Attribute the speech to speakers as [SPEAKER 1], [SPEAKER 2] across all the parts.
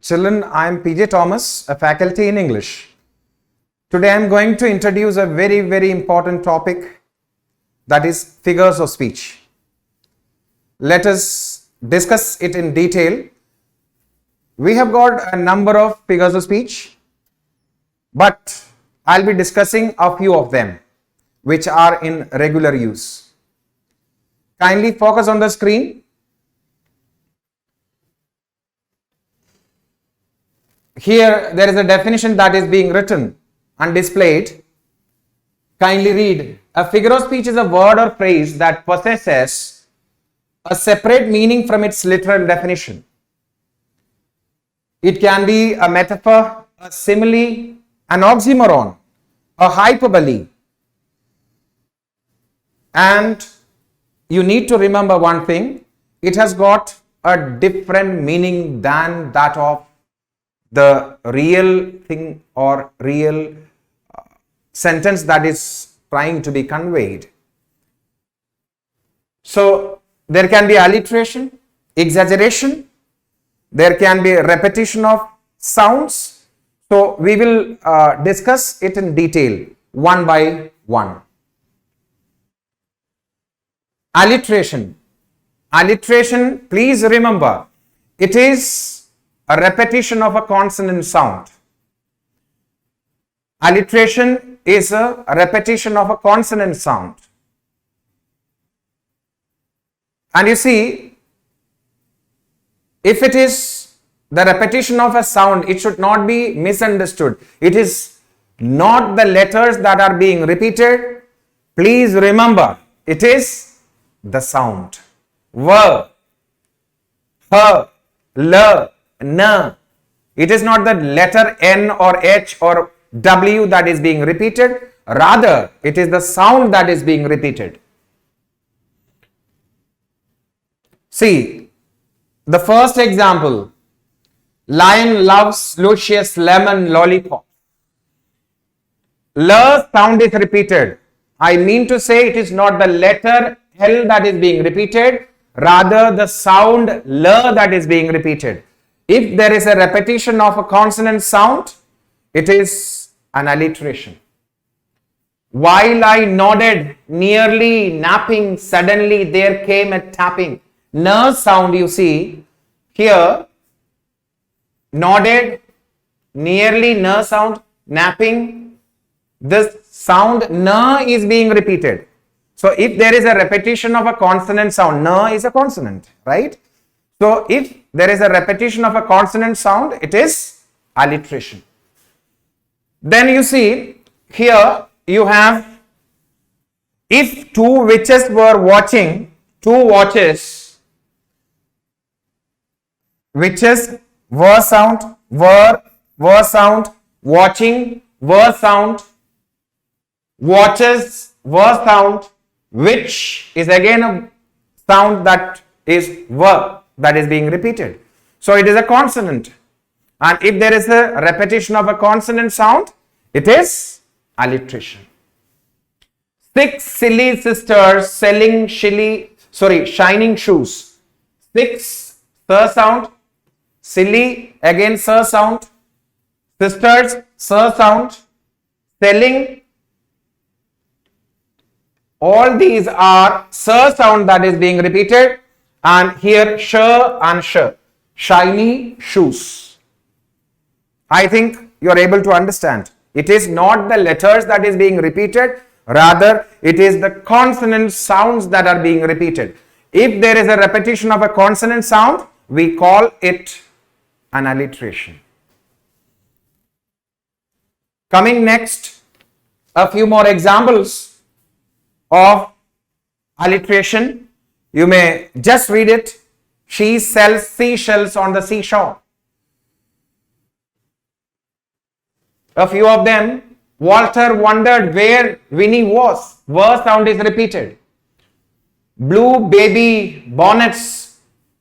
[SPEAKER 1] Children, I am PJ Thomas, a faculty in English. Today I am going to introduce a very important topic, that is figures of speech. Let us discuss it in detail. We have got a number of figures of speech, but I'll be discussing a few of them which are in regular use. Kindly focus on the screen. Here there is a definition that is being written and displayed. Kindly read. A figure of speech is a word or phrase that possesses a separate meaning from its literal definition. It can be a metaphor, a simile, an oxymoron, a hyperbole. And you need to remember one thing, it has got a different meaning than that of the real thing or real sentence that is trying to be conveyed. So there can be alliteration, exaggeration, there can be repetition of sounds. So we will discuss it in detail one by one. Alliteration. Alliteration, please remember, it is a repetition of a consonant sound. Alliteration is a repetition of a consonant sound. And you see, if it is the repetition of a sound, it should not be misunderstood. It is not the letters that are being repeated. Please remember, it is the sound. V, H, L, N. It is not the letter N or H or W that is being repeated. Rather, it is the sound that is being repeated. See, the first example. Lion loves Lucius lemon lollipop. L sound is repeated. I mean to say it is not the letter L that is being repeated. Rather, the sound L that is being repeated. If there is a repetition of a consonant sound, it is an alliteration. While I nodded, nearly napping, suddenly there came a tapping. N sound, you see, here, nodded, nearly N sound, napping, this sound N is being repeated. So if there is a repetition of a consonant sound, N is a consonant, right? So if there is a repetition of a consonant sound, it is alliteration. Then you see, here you have, if two witches were watching, two watches, witches, were sound, were sound, watching, were sound, watches, were sound, which is again a sound that is were, that is being repeated. So it is a consonant. And if there is a repetition of a consonant sound, it is alliteration. 6 silly sisters selling shining shoes. 6 sir sound, silly again sir sound, sisters sir sound, selling. All these are sir sound that is being repeated, and here sh and sh, shiny shoes. I think you are able to understand. It is not the letters that is being repeated, rather it is the consonant sounds that are being repeated. If there is a repetition of a consonant sound, we call it an alliteration. Coming next, a few more examples of alliteration. You may just read it. She sells seashells on the seashore. A few of them. Walter wondered where Winnie was. Were sound is repeated. Blue baby bonnets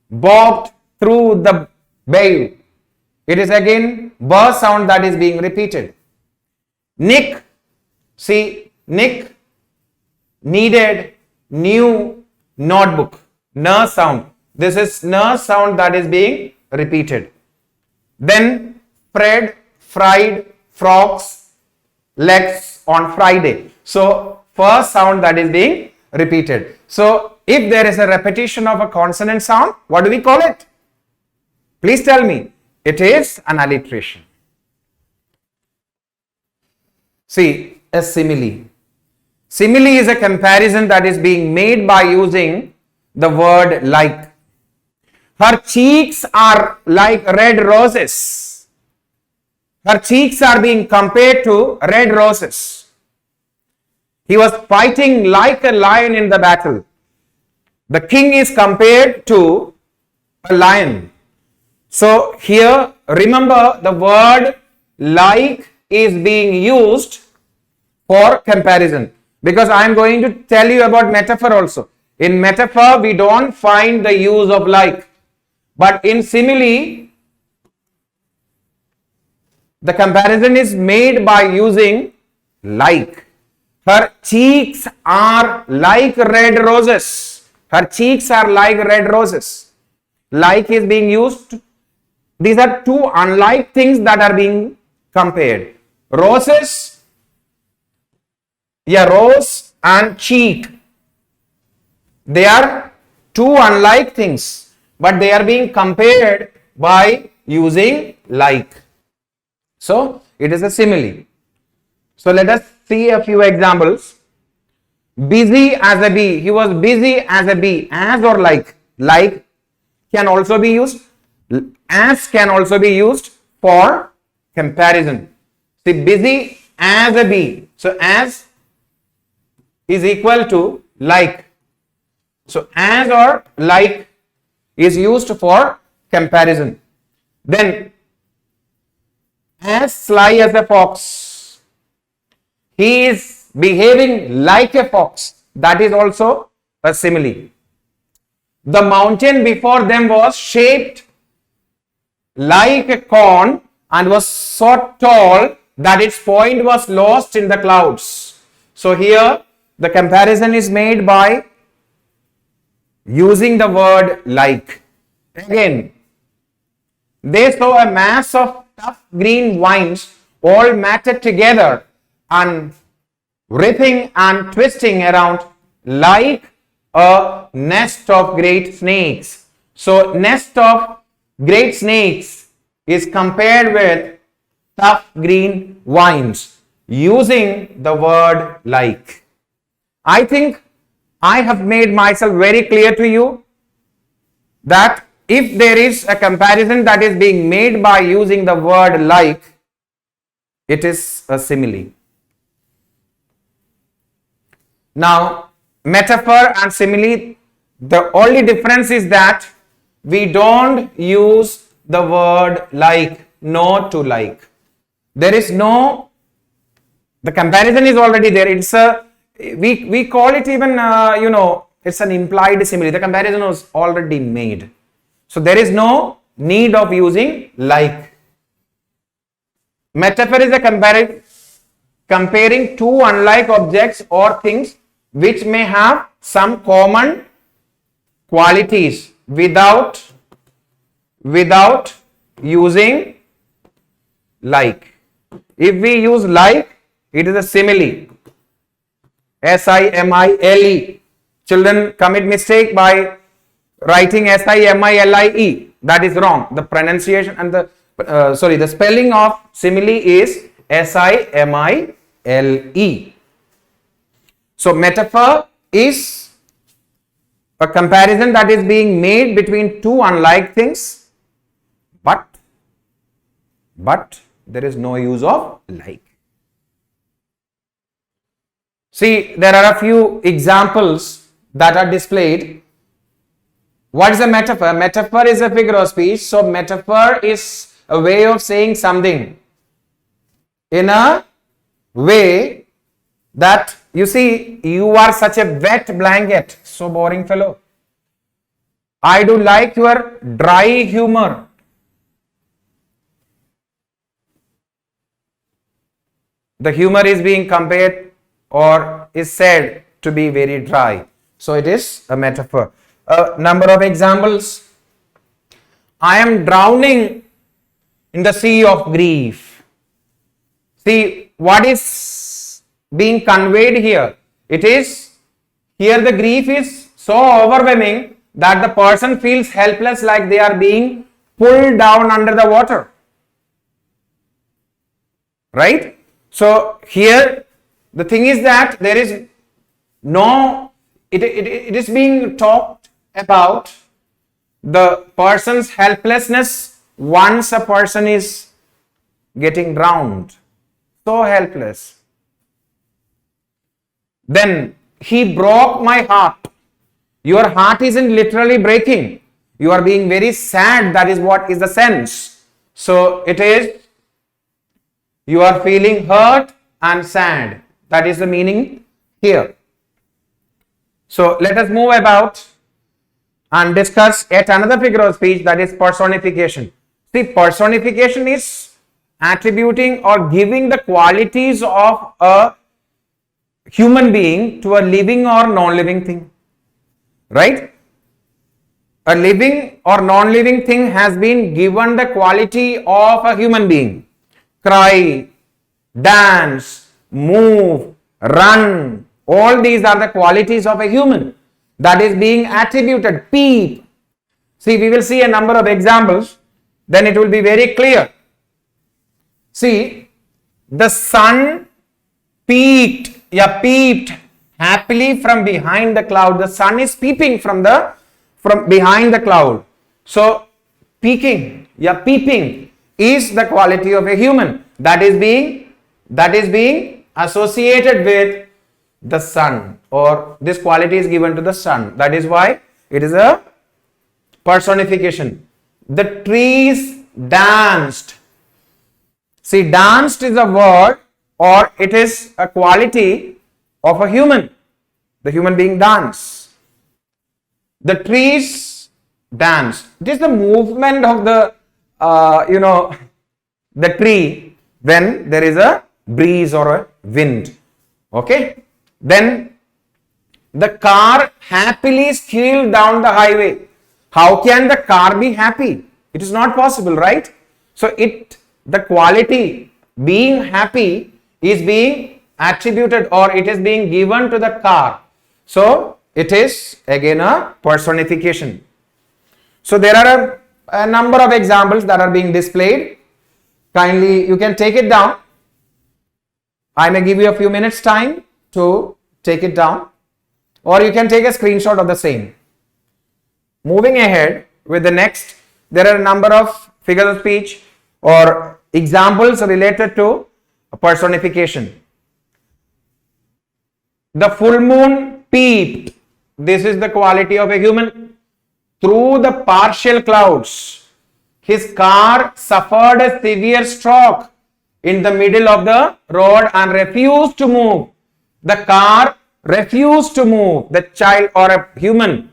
[SPEAKER 1] bobbed through the bay. It is again were sound that is being repeated. Nick, see, Nick needed new notebook. N sound. This is N sound that is being repeated. Then Fred fried frogs legs on Friday. So first sound that is being repeated. So if there is a repetition of a consonant sound, what do we call it? Please tell me. It is an alliteration. See, a simile. Simile is a comparison that is being made by using the word like. Her cheeks are like red roses. Her cheeks are being compared to red roses. He was fighting like a lion in the battle. The king is compared to a lion. So here, remember, the word like is being used for comparison, because I am going to tell you about metaphor also. In metaphor, we don't find the use of like, but in simile, the comparison is made by using like. Her cheeks are like red roses. Her cheeks are like red roses. Like is being used. These are two unlike things that are being compared. Roses, rose and cheek. They are two unlike things, but they are being compared by using like. So it is a simile. So let us see a few examples. Busy as a bee. He was busy as a bee. As or like. Like can also be used. As can also be used for comparison. See, busy as a bee. So as is equal to like. So as or like is used for comparison. Then as sly as a fox. He is behaving like a fox. That is also a simile. The mountain before them was shaped like a corn and was so tall that its point was lost in the clouds. So here the comparison is made by using the word like. Again, they saw a mass of tough green vines all matted together and writhing and twisting around like a nest of great snakes. So nest of great snakes is compared with tough green vines using the word like. I think I have made myself very clear to you that if there is a comparison that is being made by using the word like, it is a simile. Now, metaphor and simile, the only difference is that we don't use the word like, no to like. There is no, the comparison is already there. It's a, we call it even, it's an implied simile. The comparison was already made. So there is no need of using like. Metaphor is a comparing two unlike objects or things which may have some common qualities without using like. If we use like, it is a simile. S-I-M-I-L-E. Children commit mistake by writing S-I-M-I-L-I-E. That is wrong. The pronunciation and the spelling of simile is S-I-M-I-L-E. So metaphor is a comparison that is being made between two unlike things, but there is no use of like. See, there are a few examples that are displayed. What is a metaphor? Metaphor is a figure of speech. So metaphor is a way of saying something in a way that, you see, you are such a wet blanket. So boring fellow. I do like your dry humor. The humor is being compared or is said to be very dry. So it is a metaphor. A number of examples. I am drowning in the sea of grief. See, what is being conveyed here? It is, here the grief is so overwhelming that the person feels helpless, like they are being pulled down under the water. Right? So here the thing is that there is no, it is being talked about the person's helplessness once a person is getting drowned. So helpless. Then he broke my heart. Your heart isn't literally breaking. You are being very sad. That is what is the sense. So it is, you are feeling hurt and sad. That is the meaning here. So let us move about and discuss yet another figure of speech, that is personification. See, personification is attributing or giving the qualities of a human being to a living or non-living thing. Right? A living or non-living thing has been given the quality of a human being. Cry, dance, move, run. All these are the qualities of a human that is being attributed. Peep. See, we will see a number of examples, then it will be very clear. See, the sun peeped happily from behind the cloud. The sun is peeping from behind the cloud. So, peeping is the quality of a human that is being associated with the sun, or this quality is given to the sun. That is why it is a personification. The trees danced. See, danced is a word, or it is a quality of a human. The human being dance. The trees dance. It is the movement of the the tree when there is a breeze or a wind. Okay. Then the car happily skilled down the highway. How can the car be happy? It is not possible, right? So the quality being happy is being attributed, or it is being given to the car. So it is again a personification. So there are a number of examples that are being displayed. Kindly, you can take it down. I may give you a few minutes time to take it down, or you can take a screenshot of the same. Moving ahead with the next, there are a number of figures of speech or examples related to personification. The full moon peeped. This is the quality of a human. Through the partial clouds, his car suffered a severe stroke in the middle of the road and refused to move. The car refused to move. The child or a human,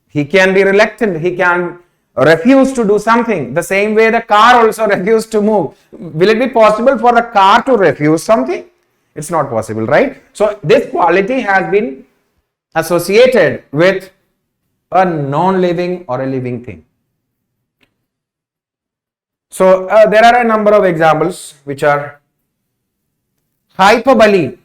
[SPEAKER 1] he can be reluctant, he can refuse to do something. The same way the car also refused to move. Will it be possible for the car to refuse something? It's not possible, right? So this quality has been associated with a non-living or a living thing. So there are a number of examples which are hyperbole.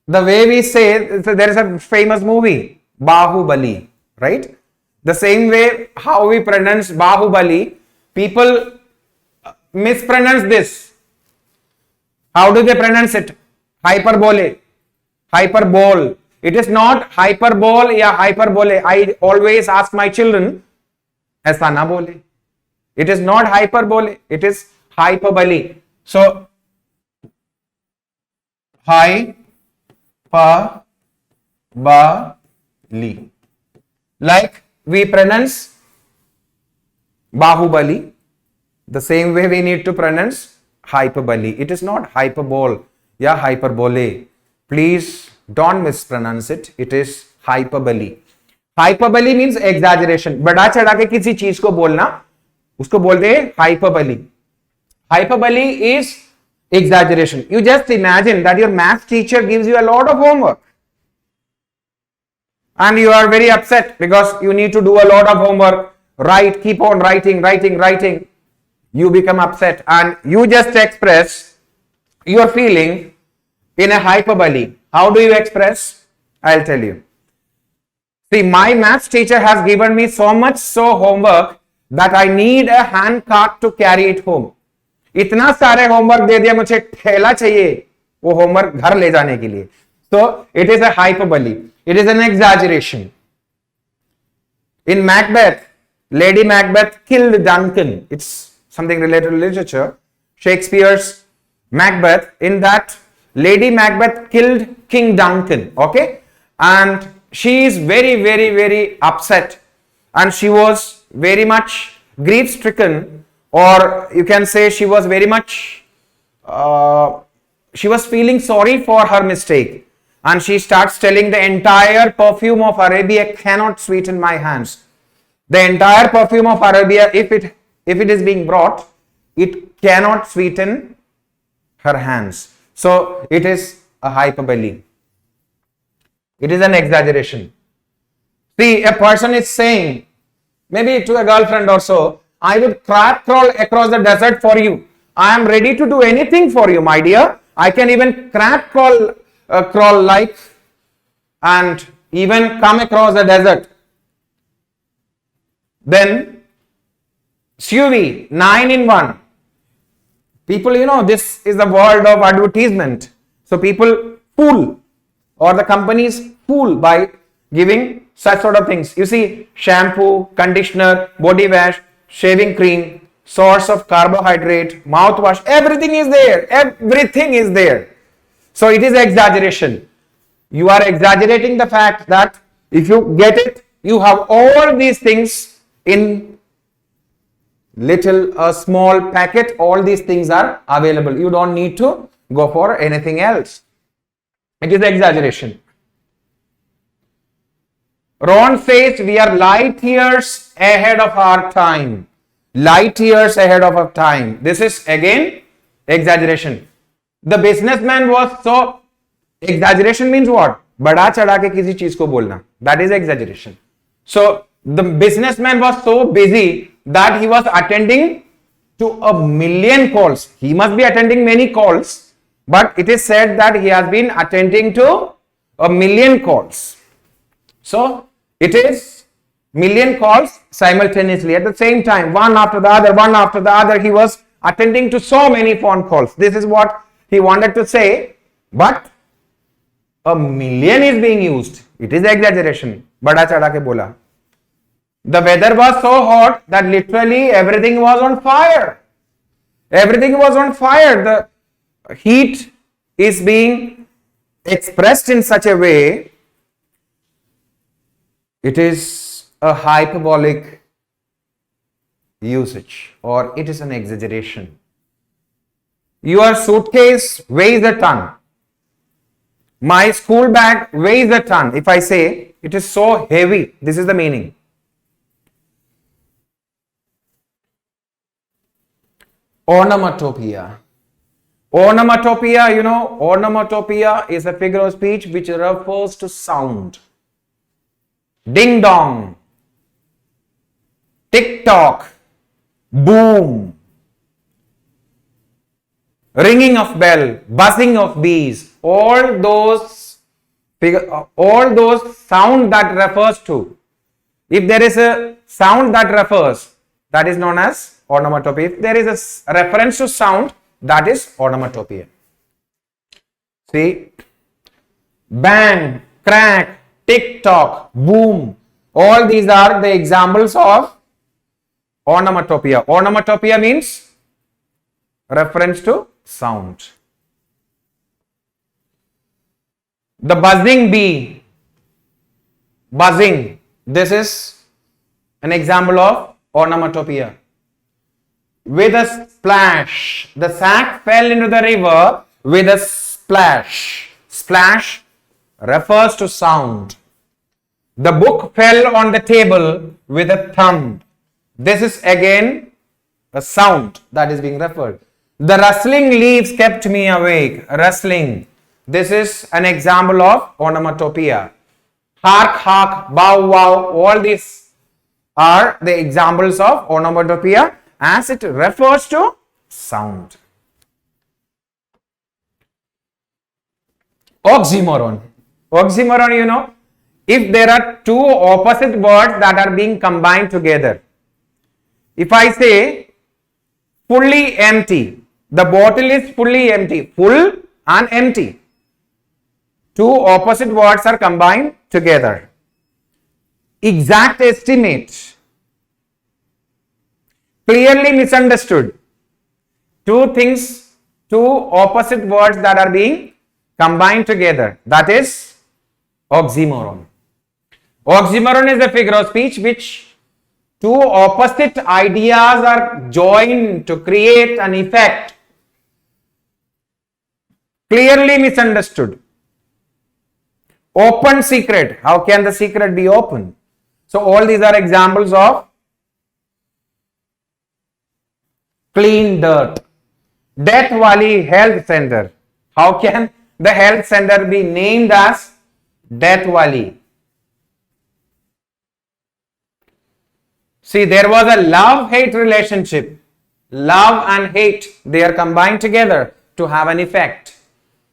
[SPEAKER 1] The way we say, so there is a famous movie, Bahubali, right? The same way how we pronounce Bahubali, people mispronounce this. How do they pronounce it? Hyperbole, hyperbole. It is not hyperbole या hyperbole. I always ask my children, ऐसा ना बोले. It is not hyperbole. It is hyperbole. So hyperbole. Like we pronounce Bahubali, the same way we need to pronounce hyperbole. It is not hyperbole या hyperbole. Please don't mispronounce it. It is hyperbole. Hyperbole means exaggeration. बढ़ा चढ़ा के किसी चीज को बोलना, उसको बोलते हैं hyperbole. Hyperbole is exaggeration. You just imagine that your math teacher gives you a lot of homework and you are very upset because you need to do a lot of homework. Write, keep on writing. you become upset and you just express your feeling in a hyperbole. How do you express? I'll tell you. See, my maths teacher has given me so much homework that I need a hand cart to carry it home. इतना सारे homework दे दिया, मुझे ठेला चाहिए वो homework घर ले जाने के लिए. So it is a hyperbole. It is an exaggeration. In Macbeth, Lady Macbeth killed Duncan. It's something related to literature. Shakespeare's Macbeth, in that Lady Macbeth killed King Duncan. Okay? And she is very, very, very upset. And she was very much grief stricken, or you can say she was very much, she was feeling sorry for her mistake. And she starts telling the entire perfume of Arabia cannot sweeten my hands. The entire perfume of Arabia, if it is being brought, it cannot sweeten her hands. So it is a hyperbole. It is an exaggeration. See, a person is saying, maybe to a girlfriend or so, I would crawl across the desert for you. I am ready to do anything for you, my dear. I can even crawl like and even come across the desert. Then SUV 9-in-1. People, this is the world of advertisement. So people fool, or the companies fool by giving such sort of things. You see, shampoo, conditioner, body wash, shaving cream, source of carbohydrate, mouthwash, everything is there. Everything is there. So it is exaggeration. You are exaggerating the fact that if you get it, you have all these things in a small packet. All these things are available. You don't need to go for anything else. It is exaggeration. Ron says we are light years ahead of our time. Light years ahead of our time. This is again exaggeration. The businessman was so, exaggeration means what? बड़ा चढ़ा के किसी चीज को बोलना. That is exaggeration. So the businessman was so busy that he was attending to 1,000,000 calls. He must be attending many calls, but it is said that he has been attending to 1,000,000 calls. So it is 1,000,000 calls simultaneously at the same time, one after the other, one after the other. He was attending to so many phone calls. This is what he wanted to say, but 1,000,000 is being used. It is exaggeration. Bada chada ke bola. The weather was so hot that literally everything was on fire. Everything was on fire. The heat is being expressed in such a way. It is a hyperbolic usage, or it is an exaggeration. Your suitcase weighs a ton. My school bag weighs a ton. If I say it is so heavy, this is the meaning. Onomatopoeia. Onomatopoeia, onomatopoeia is a figure of speech which refers to sound. Ding dong, tick tock, boom, ringing of bell, buzzing of bees, all those sound that refers to. If there is a sound that refers, that is known as onomatopoeia. If there is a reference to sound, that is onomatopoeia. See, bang, crack, tick tock, boom, all these are the examples of onomatopoeia. Onomatopoeia means reference to sound. The buzzing bee, buzzing, this is an example of onomatopoeia. With a splash, the sack fell into the river with a splash. Splash refers to sound. The book fell on the table with a thump. This is again a sound that is being referred. The rustling leaves kept me awake. Rustling. This is an example of onomatopoeia. Hark, hark, bow, wow. All these are the examples of onomatopoeia. as it refers to sound. Oxymoron. Oxymoron, you know, if there are two opposite words that are being combined together. If I say fully empty, the bottle is fully empty, full and empty. Two opposite words are combined together. Exact estimate. Clearly misunderstood. Two things, two opposite words that are being combined together. That is oxymoron. Oxymoron is a figure of speech which two opposite ideas are joined to create an effect. Clearly misunderstood. Open secret. How can the secret be open? So all these are examples of clean dirt. Death Valley Health Center. How can the health center be named as Death Valley? See, there was a love-hate relationship. Love and hate, they are combined together to have an effect.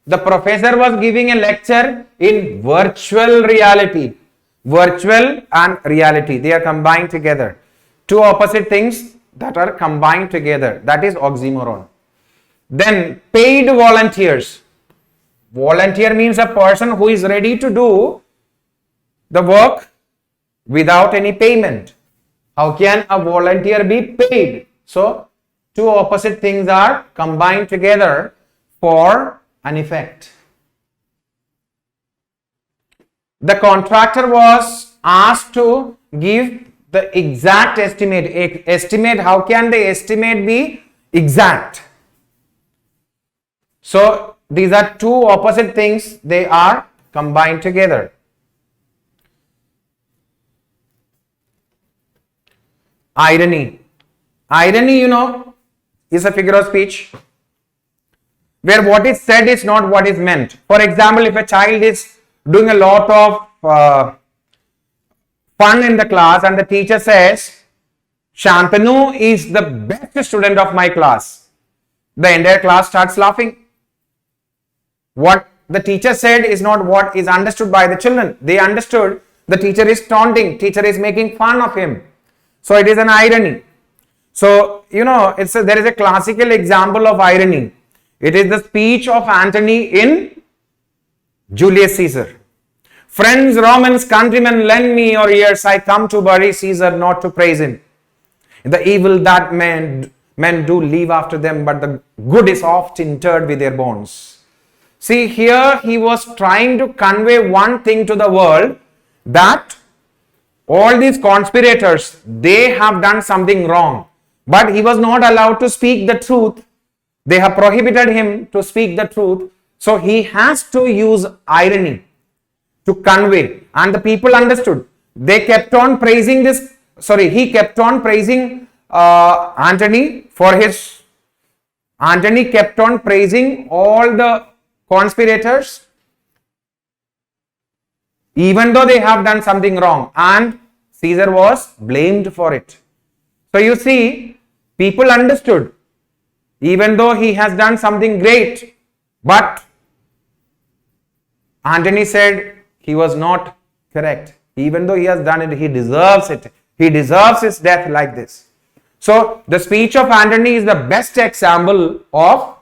[SPEAKER 1] The professor was giving a lecture in virtual reality. Virtual and reality, they are combined together. Two opposite things that are combined together. That is oxymoron. Then paid volunteers. Volunteer means a person who is ready to do the work without any payment. How can a volunteer be paid? So, two opposite things are combined together for an effect. The contractor was asked to give the exact estimate. Estimate, how can the estimate be exact? So, these are two opposite things, they are combined together. Irony. Irony, you know, is a figure of speech where what is said is not what is meant. For example, if a child is doing a lot of fun in the class and the teacher says, Shantanu is the best student of my class, the entire class starts laughing. What the teacher said is not what is understood by the children. They understood the teacher is taunting, teacher is making fun of him. So it is an irony. So, you know, there is a classical example of irony. It is the speech of Antony in Julius Caesar. Friends, Romans, countrymen, lend me your ears. I come to bury Caesar, not to praise him. The evil that men do leave after them, but the good is oft interred with their bones. See, here he was trying to convey one thing to the world, that all these conspirators, they have done something wrong, but he was not allowed to speak the truth. They have prohibited him to speak the truth. So he has to use irony to convey, and the people understood. They kept on praising he kept on praising Antony for his. Antony kept on praising all the conspirators, even though they have done something wrong, and Caesar was blamed for it. So you see, people understood, even though he has done something great, but Antony said he was not correct. Even though he has done it, he deserves it. He deserves his death like this. So the speech of Antony is the best example of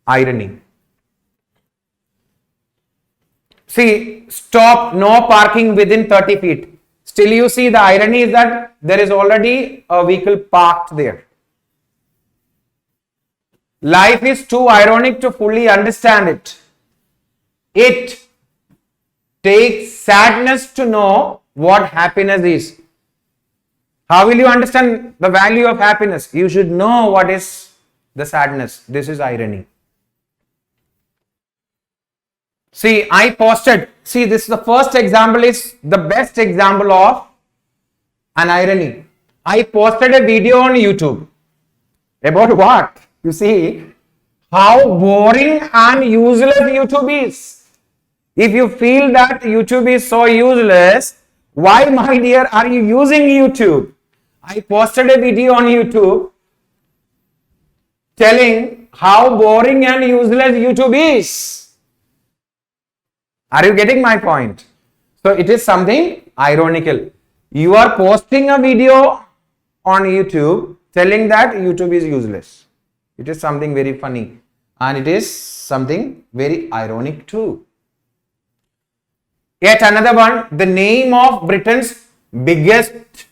[SPEAKER 1] irony. See, stop, no parking within 30 feet. Still you see the irony is that there is already a vehicle parked there. Life is too ironic to fully understand it. It takes sadness to know what happiness is. How will you understand the value of happiness? You should know what is the sadness. This is irony. See, I posted, this is the first example, is the best example of an irony. I posted a video on YouTube. About what? You see, how boring and useless YouTube is. If you feel that YouTube is so useless, why, my dear, are you using YouTube? I posted a video on YouTube telling how boring and useless YouTube is. Are you getting my point? So it is something ironical. You are posting a video on YouTube telling that YouTube is useless. It is something very funny and it is something very ironic too. Yet another one, the name of Britain's biggest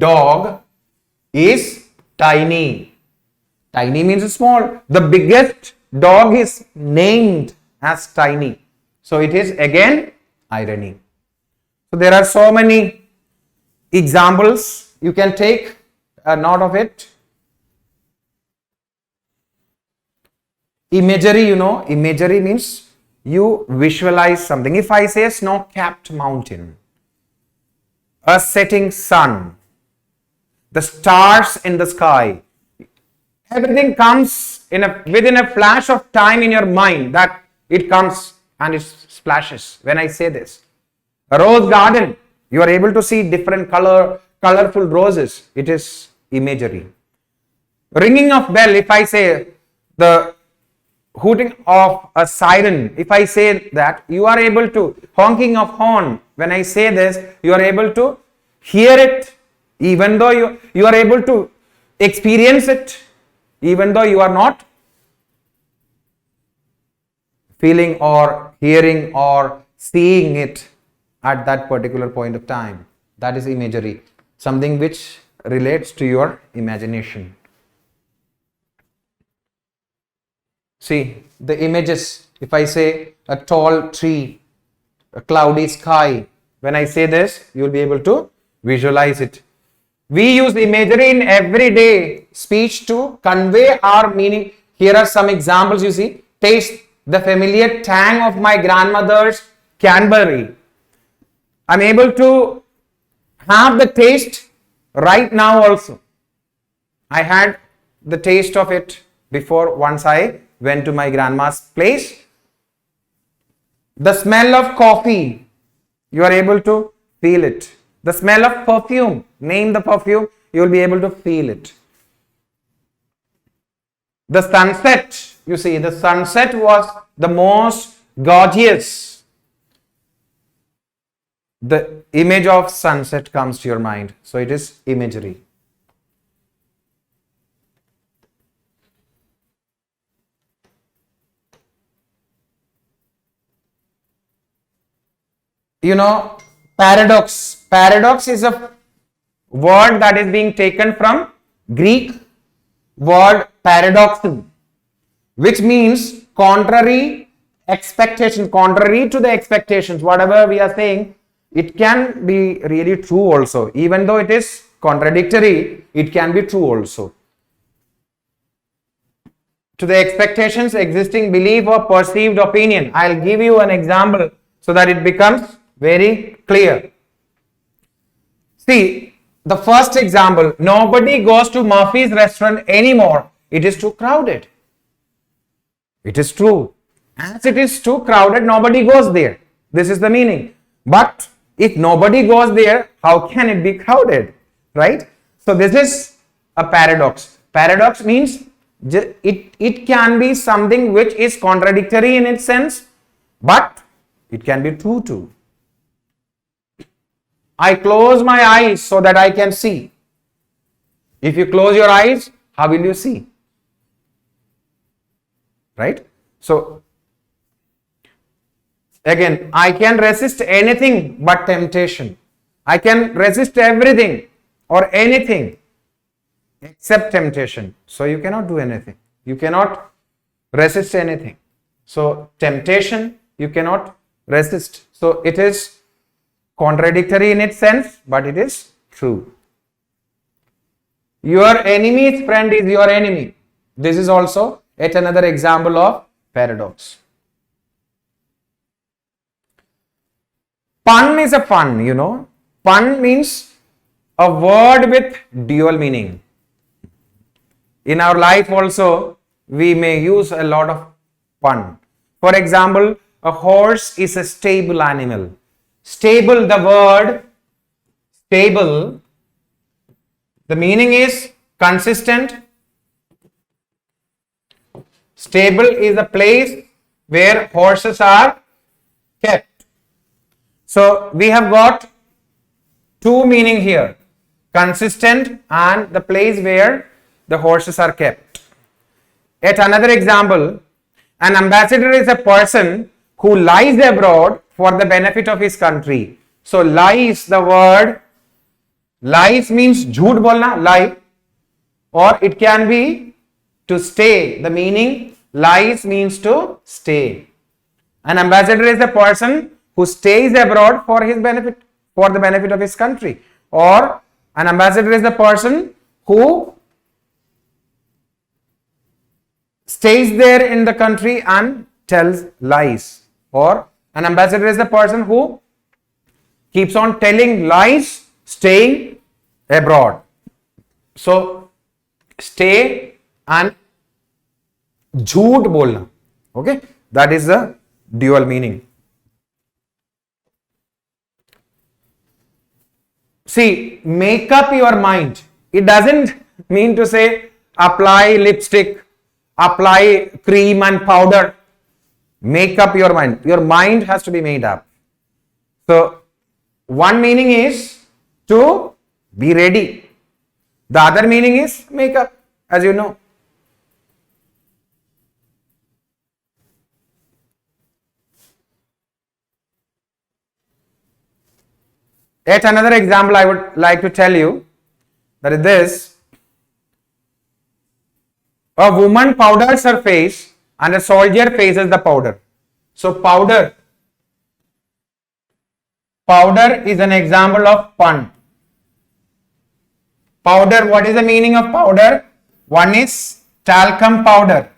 [SPEAKER 1] dog is Tiny. Tiny means small. The biggest dog is named as Tiny. So it is again irony. So there are so many examples. You can take a note of it. Imagery, imagery means you visualize something. If I say snow-capped mountain, a setting sun, the stars in the sky, everything comes within a flash of time in your mind, that it comes and it splashes when I say this. A rose garden, you are able to see different colorful roses. It is imagery. Ringing of bell, if I say the hooting of a siren, if I say that, you are able to, honking of horn, when I say this, you are able to hear it, even though you are able to experience it, even though you are not feeling or hearing or seeing it at that particular point of time. That is imagery, something which relates to your imagination. See, the images, if I say a tall tree, a cloudy sky, when I say this, you will be able to visualize it. We use imagery in everyday speech to convey our meaning. Here are some examples, you see. Taste the familiar tang of my grandmother's Cadbury. I'm able to have the taste right now also. I had the taste of it before once I went to my grandma's place. The smell of coffee, you are able to feel it. The smell of perfume, name the perfume, you will be able to feel it. The sunset, you see, the sunset was the most gorgeous. The image of sunset comes to your mind. So it is imagery. Paradox. Paradox is a word that is being taken from Greek word paradoxon, which means contrary expectation, contrary to the expectations. Whatever we are saying, it can be really true also. Even though it is contradictory, it can be true also. To the expectations, existing belief or perceived opinion. I'll give you an example so that it becomes very clear. See, the first example, nobody goes to Murphy's restaurant anymore. It is too crowded. It is true. As it is too crowded, nobody goes there. This is the meaning. But if nobody goes there, how can it be crowded? Right? So this is a paradox. Paradox means it can be something which is contradictory in its sense, but it can be true too. I close my eyes so that I can see. If you close your eyes, how will you see? Right? So, again, I can resist anything but temptation. I can resist everything or anything except temptation. So, you cannot do anything. You cannot resist anything. So, temptation, you cannot resist. So, it is contradictory in its sense, but it is true. Your enemy's friend is your enemy. This is also yet another example of paradox. Pun is a fun, Pun means a word with dual meaning. In our life also, we may use a lot of pun. For example, a horse is a stable animal. Stable, the word stable, the meaning is consistent, Stable is a place where horses are kept. So we have got two meaning here, consistent and the place where the horses are kept. Yet another example, an ambassador is a person who lies abroad for the benefit of his country. So lies, the word lies means jhoot bolna, lie, or it can be to stay. The meaning lies means to stay. An ambassador is a person who stays abroad for his benefit, for the benefit of his country, or an ambassador is the person who stays there in the country and tells lies, or an ambassador is the person who keeps on telling lies staying abroad. So stay and jhoot bolna, okay, that is the dual meaning. See, make up your mind. It doesn't mean to say apply lipstick, apply cream and powder. Make up your mind. Your mind has to be made up. So one meaning is to be ready. The other meaning is make up, as you know. Yet another example I would like to tell you, that is this. A woman powders her face and a soldier faces the powder. So powder is an example of pun. Powder, what is the meaning of powder? One is talcum powder.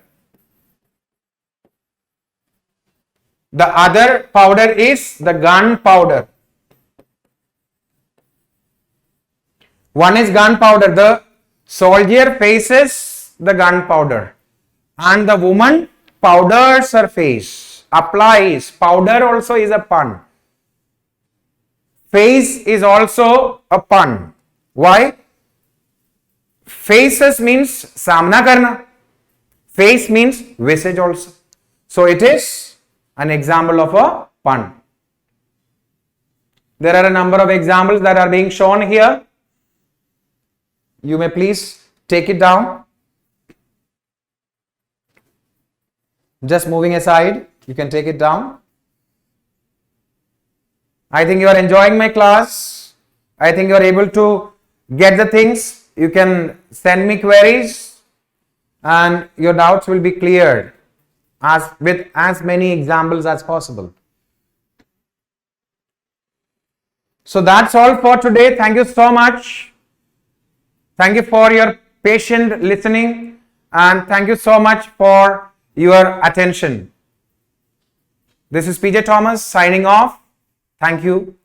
[SPEAKER 1] The other powder is the gunpowder. One is gunpowder. The soldier faces the gunpowder and the woman powders her face, applies. Powder also is a pun. Face is also a pun. Why? Faces means samna karna. Face means visage also. So it is an example of a pun. There are a number of examples that are being shown here. You may please take it down. Just moving aside, you can take it down. I think you are enjoying my class. I think you are able to get the things. You can send me queries and your doubts will be cleared with as many examples as possible. So that's all for today. Thank you so much. Thank you for your patient listening and thank you so much for your attention. This is PJ Thomas signing off. Thank you.